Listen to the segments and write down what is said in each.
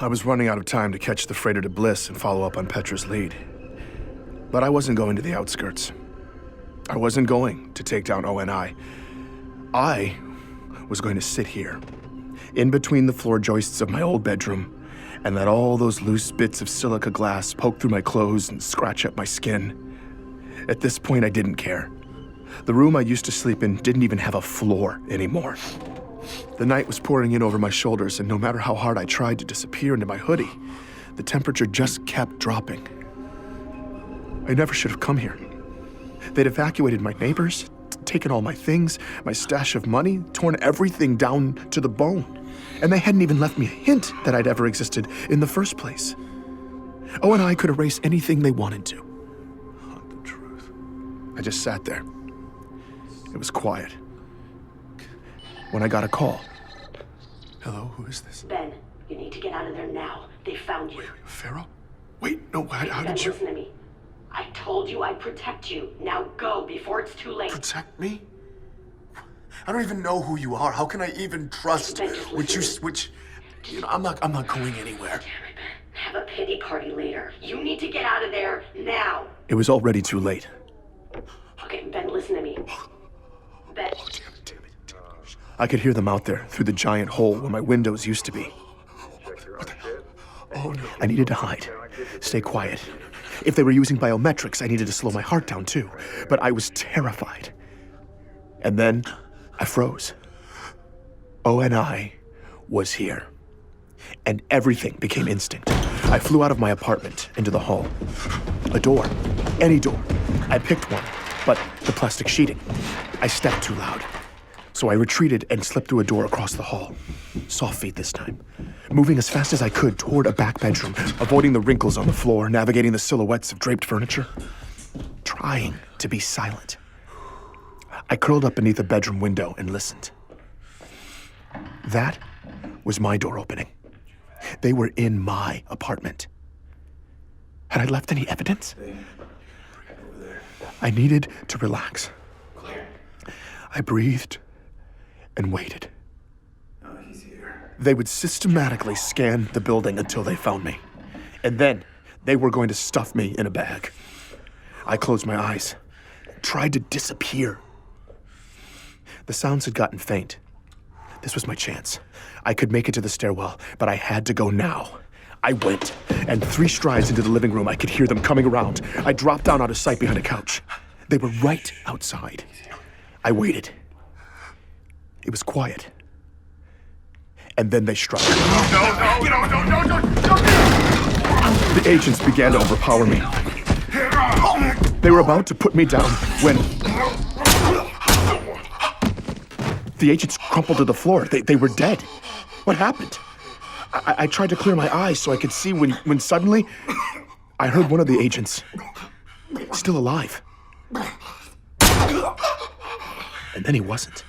I was running out of time to catch the freighter to Bliss and follow up on Petra's lead. But I wasn't going to the outskirts. I wasn't going to take down ONI. I was going to sit here, in between the floor joists of my old bedroom, and let all those loose bits of silica glass poke through my clothes and scratch up my skin. At this point, I didn't care. The room I used to sleep in didn't even have a floor anymore. The night was pouring in over my shoulders, and no matter how hard I tried to disappear into my hoodie, the temperature just kept dropping. I never should have come here. They'd evacuated my neighbors, taken all my things, my stash of money, torn everything down to the bone. And they hadn't even left me a hint that I'd ever existed in the first place. ONI could erase anything they wanted to. The truth. I just sat there. It was quiet. When I got a call. Hello, who is this? Ben, you need to get out of there now. They found you. Wait, Pharaoh? Wait, no, how Ben, did you... listen to me. I told you I'd protect you. Now go before it's too late. Protect me? I don't even know who you are. How can I even trust Ben, I'm not going anywhere. Damn it, Ben. Have a pity party later. You need to get out of there now. It was already too late. Okay, Ben, listen to me. Ben. Oh, damn it. I could hear them out there through the giant hole where my windows used to be. What the hell? Oh, no. I needed to hide. Stay quiet. If they were using biometrics, I needed to slow my heart down too. But I was terrified. And then I froze. ONI was here. And everything became instinct. I flew out of my apartment into the hall. A door. Any door. I picked one, but the plastic sheeting. I stepped too loud. So I retreated and slipped through a door across the hall. Soft feet this time. Moving as fast as I could toward a back bedroom, avoiding the wrinkles on the floor, navigating the silhouettes of draped furniture. Trying to be silent. I curled up beneath a bedroom window and listened. That was my door opening. They were in my apartment. Had I left any evidence? I needed to relax. I breathed and waited. They would systematically scan the building until they found me. And then they were going to stuff me in a bag. I closed my eyes, tried to disappear. The sounds had gotten faint. This was my chance. I could make it to the stairwell, but I had to go now. I went, and 3 strides into the living room, I could hear them coming around. I dropped down out of sight behind a couch. They were right outside. I waited. It was quiet. And then they struck. No. The agents began to overpower me. They were about to put me down when... The agents crumpled to the floor. They were dead. What happened? I tried to clear my eyes so I could see when suddenly I heard one of the agents still alive. And then he wasn't.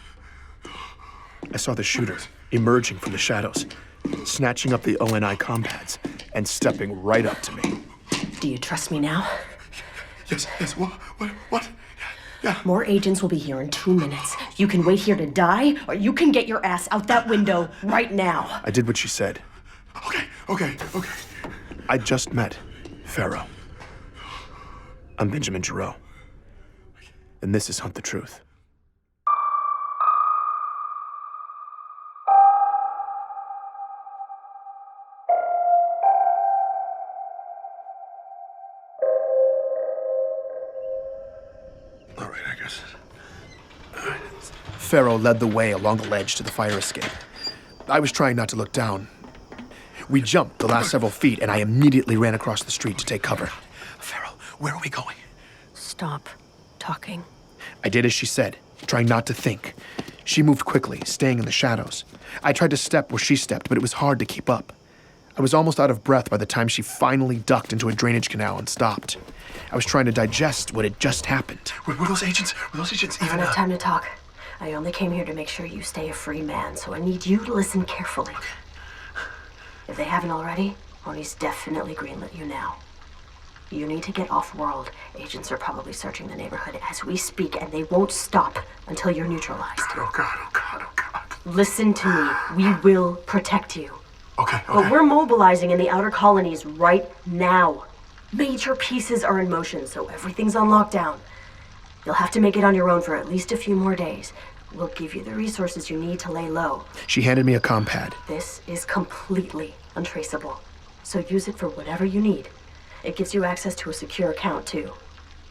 I saw the shooter emerging from the shadows, snatching up the ONI compads and stepping right up to me. Do you trust me now? Yes, what? Yeah. More agents will be here in 2 minutes. You can wait here to die, or you can get your ass out that window right now. I did what she said. Okay. I just met Pharaoh. I'm Benjamin Giroux. And this is Hunt the Truth. All right, I guess. Pharaoh led the way along the ledge to the fire escape. I was trying not to look down. We jumped the last several feet, and I immediately ran across the street to take cover. Pharaoh, where are we going? Stop talking. I did as she said, trying not to think. She moved quickly, staying in the shadows. I tried to step where she stepped, but it was hard to keep up. I was almost out of breath by the time she finally ducked into a drainage canal and stopped. I was trying to digest what had just happened. Were those agents I don't have time to talk. I only came here to make sure you stay a free man, so I need you to listen carefully. If they haven't already, Oni's definitely greenlit you now. You need to get off-world. Agents are probably searching the neighborhood as we speak, and they won't stop until you're neutralized. Oh, God. Listen to me. We will protect you. Okay. But we're mobilizing in the outer colonies right now. Major pieces are in motion, so everything's on lockdown. You'll have to make it on your own for at least a few more days. We'll give you the resources you need to lay low. She handed me a compad. This is completely untraceable, so use it for whatever you need. It gives you access to a secure account, too.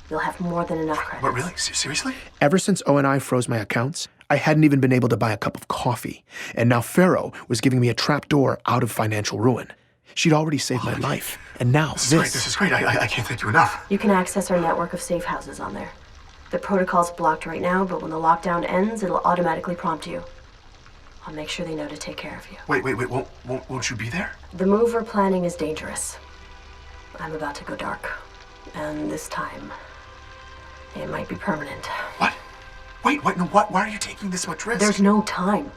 You'll have more than enough credits. What, really? Seriously? Ever since O&I froze my accounts, I hadn't even been able to buy a cup of coffee. And now Pharaoh was giving me a trapdoor out of financial ruin. She'd already saved my life. And now this. This is great. I can't thank you enough. You can access our network of safe houses on there. The protocol's blocked right now, but when the lockdown ends, it'll automatically prompt you. I'll make sure they know to take care of you. Wait. Won't you be there? The move we're planning is dangerous. I'm about to go dark. And this time, it might be permanent. What? Wait, no, what? Why are you taking this much risk? There's no time.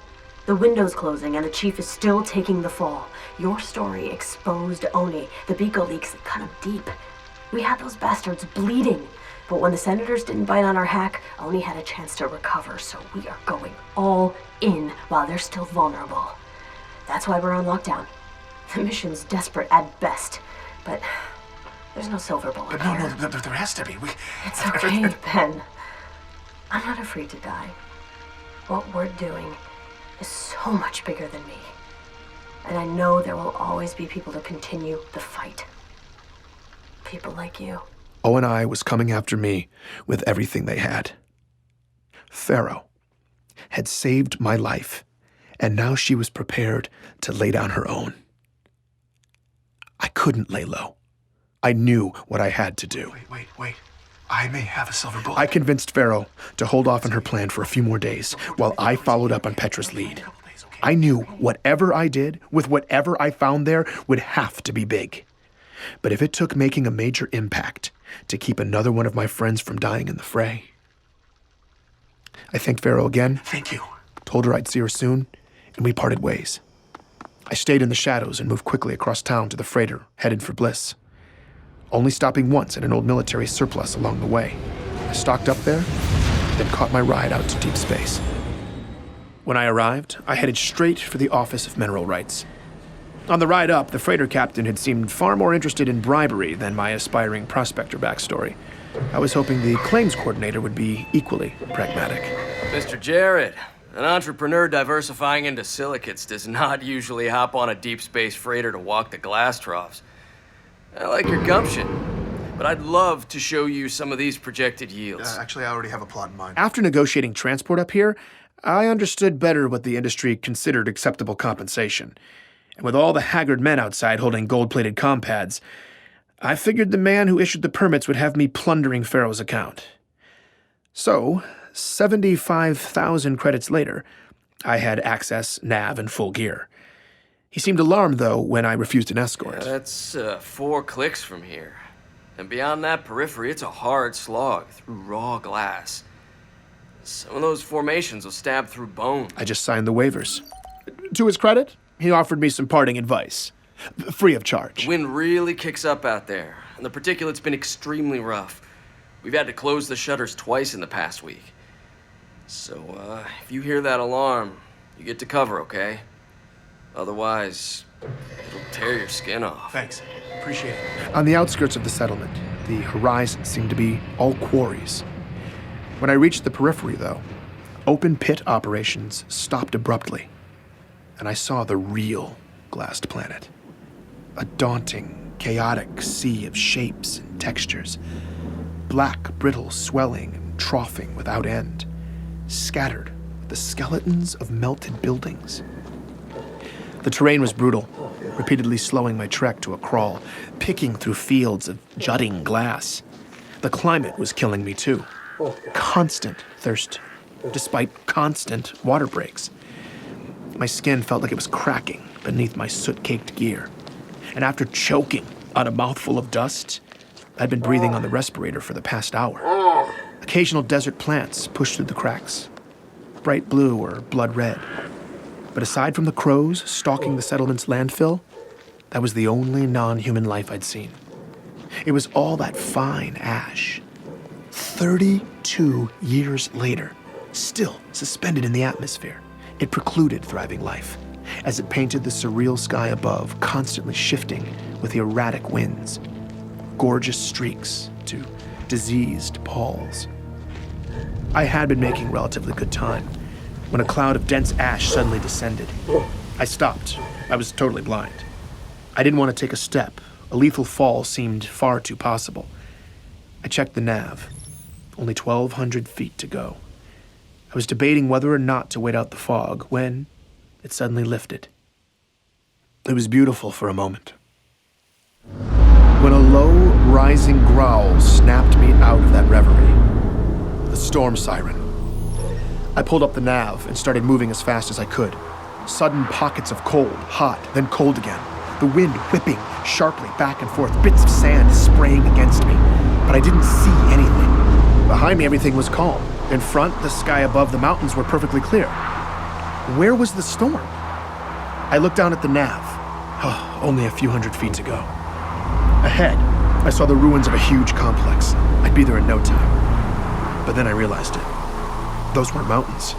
The window's closing and the chief is still taking the fall. Your story exposed Oni. The Beagle leaks cut him deep. We had those bastards bleeding. But when the senators didn't bite on our hack, Oni had a chance to recover, so we are going all in while they're still vulnerable. That's why we're on lockdown. The mission's desperate at best, but there's no silver bullet But no, here. there has to be. It's okay, Ben. I'm not afraid to die. What we're doing is so much bigger than me. And I know there will always be people to continue the fight. People like you. O&I was coming after me with everything they had. Pharaoh had saved my life, and now she was prepared to lay down her own. I couldn't lay low. I knew what I had to do. Wait. I may have a silver bullet. I convinced Pharaoh to hold off on her plan for a few more days while I followed up on Petra's lead. I knew whatever I did, with whatever I found there, would have to be big. But if it took making a major impact to keep another one of my friends from dying in the fray. I thanked Pharaoh again. Thank you. Told her I'd see her soon, and we parted ways. I stayed in the shadows and moved quickly across town to the freighter, headed for Bliss. Only stopping once at an old military surplus along the way. I stocked up there, then caught my ride out to deep space. When I arrived, I headed straight for the Office of Mineral Rights. On the ride up, the freighter captain had seemed far more interested in bribery than my aspiring prospector backstory. I was hoping the claims coordinator would be equally pragmatic. Mr. Jarrett, an entrepreneur diversifying into silicates does not usually hop on a deep space freighter to walk the glass troughs. I like your gumption, but I'd love to show you some of these projected yields. Actually, I already have a plot in mind. After negotiating transport up here, I understood better what the industry considered acceptable compensation. And with all the haggard men outside holding gold-plated compads, I figured the man who issued the permits would have me plundering Pharaoh's account. So, 75,000 credits later, I had access, nav, and full gear. He seemed alarmed, though, when I refused an escort. That's 4 clicks from here. And beyond that periphery, it's a hard slog through raw glass. Some of those formations will stab through bone. I just signed the waivers. To his credit, he offered me some parting advice, free of charge. The wind really kicks up out there, and the particulate's been extremely rough. We've had to close the shutters twice in the past week. So, if you hear that alarm, you get to cover, okay? Otherwise, it'll tear your skin off. Thanks. Appreciate it. On the outskirts of the settlement, the horizon seemed to be all quarries. When I reached the periphery, though, open pit operations stopped abruptly, and I saw the real glassed planet. A daunting, chaotic sea of shapes and textures. Black, brittle swelling and troughing without end, scattered with the skeletons of melted buildings. The terrain was brutal, repeatedly slowing my trek to a crawl, picking through fields of jutting glass. The climate was killing me too. Constant thirst, despite constant water breaks. My skin felt like it was cracking beneath my soot-caked gear. And after choking on a mouthful of dust, I'd been breathing on the respirator for the past hour. Occasional desert plants pushed through the cracks, bright blue or blood red. But aside from the crows stalking the settlement's landfill, that was the only non-human life I'd seen. It was all that fine ash. 32 years later, still suspended in the atmosphere, it precluded thriving life. as it painted the surreal sky above, constantly shifting with erratic winds, gorgeous streaks to diseased palls. I had been making relatively good time when a cloud of dense ash suddenly descended. I stopped. I was totally blind. I didn't want to take a step. A lethal fall seemed far too possible. I checked the nav. Only 1,200 feet to go. I was debating whether or not to wait out the fog when it suddenly lifted. It was beautiful for a moment. When a low, rising growl snapped me out of that reverie. The storm siren. I pulled up the nav and started moving as fast as I could. Sudden pockets of cold, hot, then cold again. The wind whipping sharply back and forth, bits of sand spraying against me. But I didn't see anything. Behind me, everything was calm. In front, the sky above the mountains were perfectly clear. Where was the storm? I looked down at the nav. Oh, only a few hundred feet to go. Ahead, I saw the ruins of a huge complex. I'd be there in no time. But then I realized it. Those weren't mountains.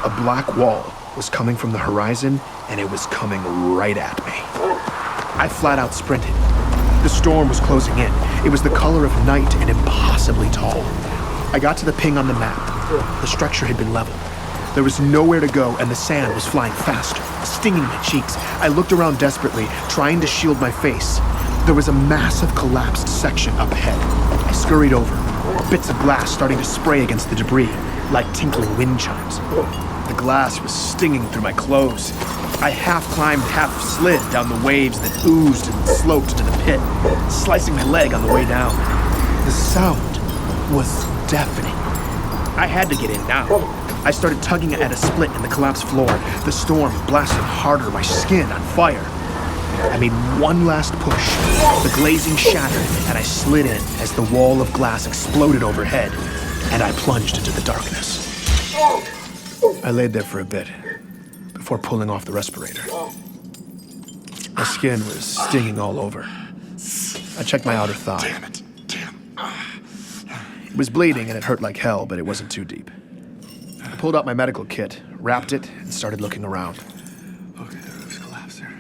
A black wall was coming from the horizon, and it was coming right at me. I flat out sprinted. The storm was closing in. It was the color of night and impossibly tall. I got to the ping on the map. The structure had been leveled. There was nowhere to go, and the sand was flying faster, stinging my cheeks. I looked around desperately, trying to shield my face. There was a massive collapsed section up ahead. I scurried over, bits of glass starting to spray against the debris, like tinkling wind chimes. The glass was stinging through my clothes. I half climbed, half slid down the waves that oozed and sloped to the pit, slicing my leg on the way down. The sound was deafening. I had to get in now. I started tugging at a split in the collapsed floor. The storm blasted harder, my skin on fire. I made one last push. The glazing shattered, and I slid in as the wall of glass exploded overhead, and I plunged into the darkness. I laid there for a bit before pulling off the respirator. My skin was stinging all over. I checked my outer thigh. Damn it. It was bleeding and it hurt like hell, but it wasn't too deep. I pulled out my medical kit, wrapped it, and started looking around. Okay, the roof's collapsed there.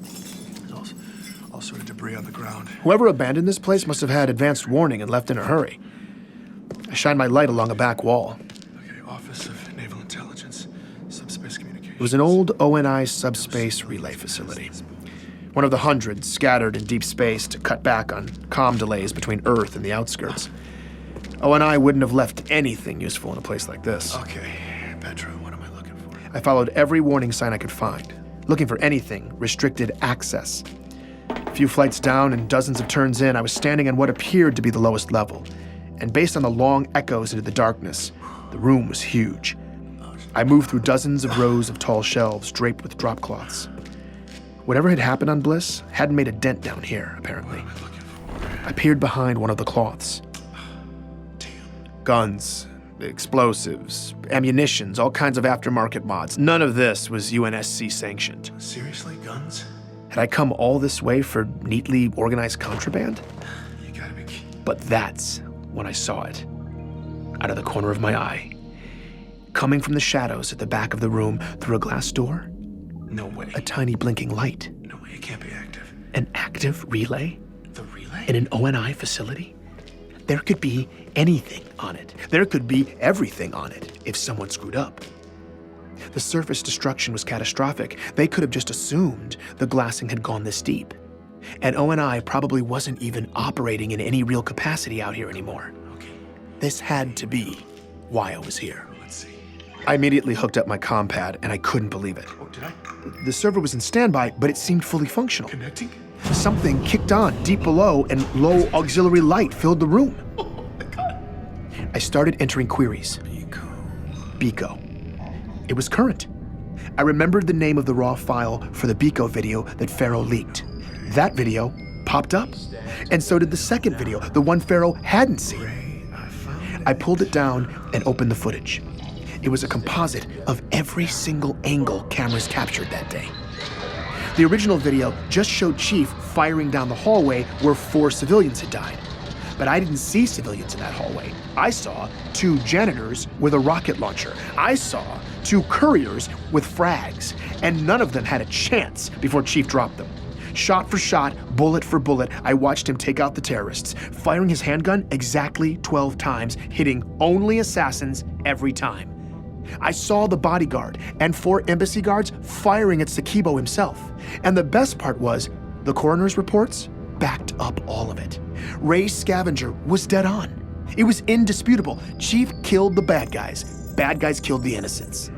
There's all sort of debris on the ground. Whoever abandoned this place must have had advanced warning and left in a hurry. I shined my light along a back wall. Okay, Office of Naval Intelligence, Subspace Communications. It was an old ONI subspace relay facility. One of the hundreds scattered in deep space to cut back on comm delays between Earth and the outskirts. ONI wouldn't have left anything useful in a place like this. Okay, Petra, what am I looking for? I followed every warning sign I could find, looking for anything restricted access. A few flights down and dozens of turns in, I was standing on what appeared to be the lowest level. And based on the long echoes into the darkness, the room was huge. I moved through dozens of rows of tall shelves draped with drop cloths. Whatever had happened on Bliss hadn't made a dent down here, apparently. What am I looking for? I peered behind one of the cloths. Guns, explosives, ammunitions, all kinds of aftermarket mods. None of this was UNSC sanctioned. Seriously, guns? Had I come all this way for neatly organized contraband? You gotta be kidding. But that's when I saw it. Out of the corner of my eye. Coming from the shadows at the back of the room through a glass door, No way. a tiny blinking light. No way, it can't be active. An active relay The relay? in an ONI facility? There could be anything on it. There could be everything on it if someone screwed up. The surface destruction was catastrophic. They could have just assumed the glassing had gone this deep. And ONI probably wasn't even operating in any real capacity out here anymore. Okay, This had to be why I was here. let's see. I immediately hooked up my comm pad, and I couldn't believe it. Oh, did I? The server was in standby, but it seemed fully functional. Connecting? Something kicked on deep below, and low auxiliary light filled the room. Oh my god. I started entering queries. Beco. It was current. I remembered the name of the raw file for the Beco video that Pharaoh leaked. That video popped up, and so did the second video, the one Pharaoh hadn't seen. I pulled it down and opened the footage. It was a composite of every single angle cameras captured that day. The original video just showed Chief firing down the hallway where 4 civilians had died. But I didn't see civilians in that hallway. I saw 2 janitors with a rocket launcher. I saw 2 couriers with frags, and none of them had a chance before Chief dropped them. Shot for shot, bullet for bullet, I watched him take out the terrorists, firing his handgun exactly 12 times, hitting only assassins every time. I saw the bodyguard and 4 embassy guards firing at Sakibo himself. And the best part was, the coroner's reports backed up all of it. Ray's scavenger was dead on. It was indisputable. Chief killed the bad guys killed the innocents.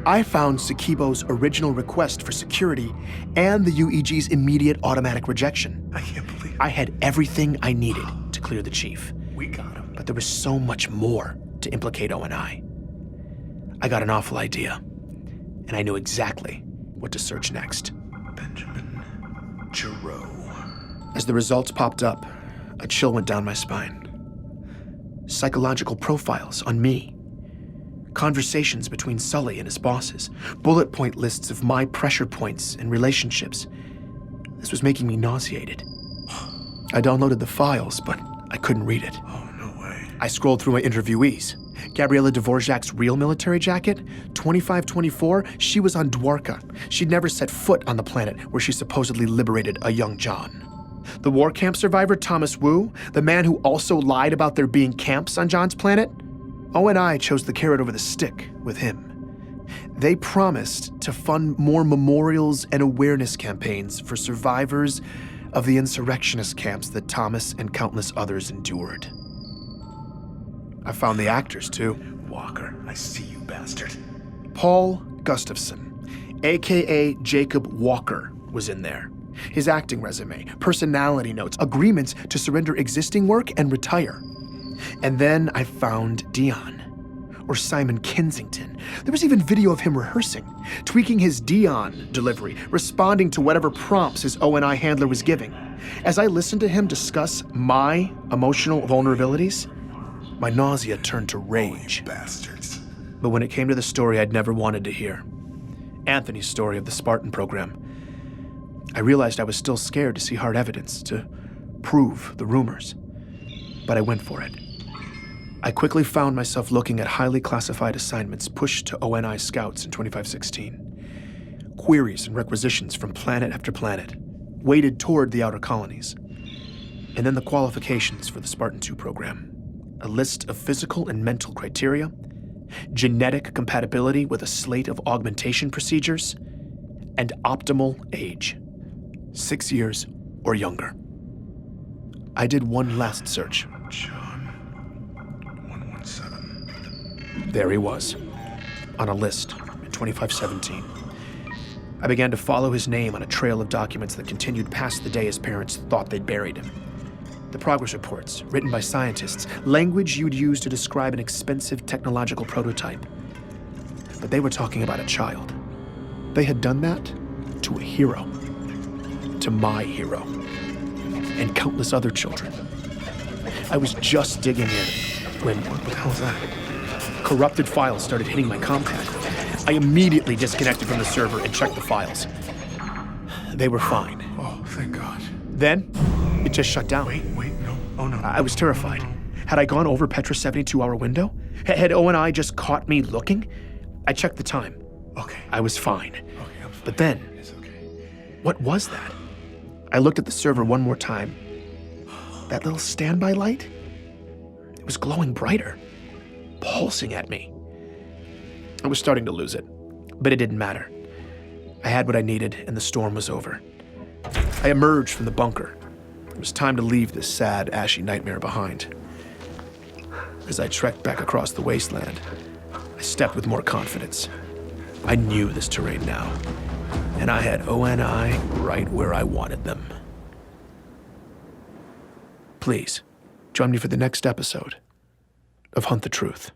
I found Sakibo's original request for security and the UEG's immediate automatic rejection. I can't believe it. I had everything I needed to clear the chief. We got him. But there was so much more to implicate ONI. I got an awful idea, and I knew exactly what to search next. Benjamin Giroux. As the results popped up, a chill went down my spine. Psychological profiles on me. Conversations between Sully and his bosses. Bullet point lists of my pressure points and relationships. This was making me nauseated. I downloaded the files, but I couldn't read it. Oh, no way. I scrolled through my interviewees. Gabriela Dvorak's real military jacket, 2524, she was on Dwarka. She'd never set foot on the planet where she supposedly liberated a young John. The war camp survivor Thomas Wu, the man who also lied about there being camps on John's planet, ONI chose the carrot over the stick with him. They promised to fund more memorials and awareness campaigns for survivors of the insurrectionist camps that Thomas and countless others endured. I found the actors, too. Walker, I see you, bastard. Paul Gustafson, a.k.a. Jacob Walker, was in there. His acting resume, personality notes, agreements to surrender existing work and retire. And then I found Dion, or Simon Kensington. There was even video of him rehearsing, tweaking his Dion delivery, responding to whatever prompts his ONI handler was giving. As I listened to him discuss my emotional vulnerabilities, my nausea turned to rage. Bastards. But when it came to the story I'd never wanted to hear, Anthony's story of the Spartan program, I realized I was still scared to see hard evidence to prove the rumors. But I went for it. I quickly found myself looking at highly classified assignments pushed to ONI scouts in 2516. Queries and requisitions from planet after planet, weighted toward the outer colonies. And then the qualifications for the Spartan 2 program. A list of physical and mental criteria, genetic compatibility with a slate of augmentation procedures, and optimal age, 6 years or younger. I did one last search. John 117. There he was, on a list in 2517. I began to follow his name on a trail of documents that continued past the day his parents thought they'd buried him. The progress reports, written by scientists, language you'd use to describe an expensive technological prototype. But they were talking about a child. They had done that to a hero. To my hero. And countless other children. I was just digging in when, what the hell was that? Corrupted files started hitting my Compaq. I immediately disconnected from the server and checked the files. They were fine. Oh, thank God. Then, it just shut down. Wait, no. Oh, no. I was terrified. Had I gone over Petra's 72-hour window? Had ONI just caught me looking? I checked the time. Okay. I was fine. Okay, I'm fine. But then, It's okay. what was that? I looked at the server one more time. That little standby light? It was glowing brighter, pulsing at me. I was starting to lose it, but it didn't matter. I had what I needed, and the storm was over. I emerged from the bunker. It was time to leave this sad, ashy nightmare behind. As I trekked back across the wasteland, I stepped with more confidence. I knew this terrain now, and I had ONI right where I wanted them. Please, join me for the next episode of Hunt the Truth.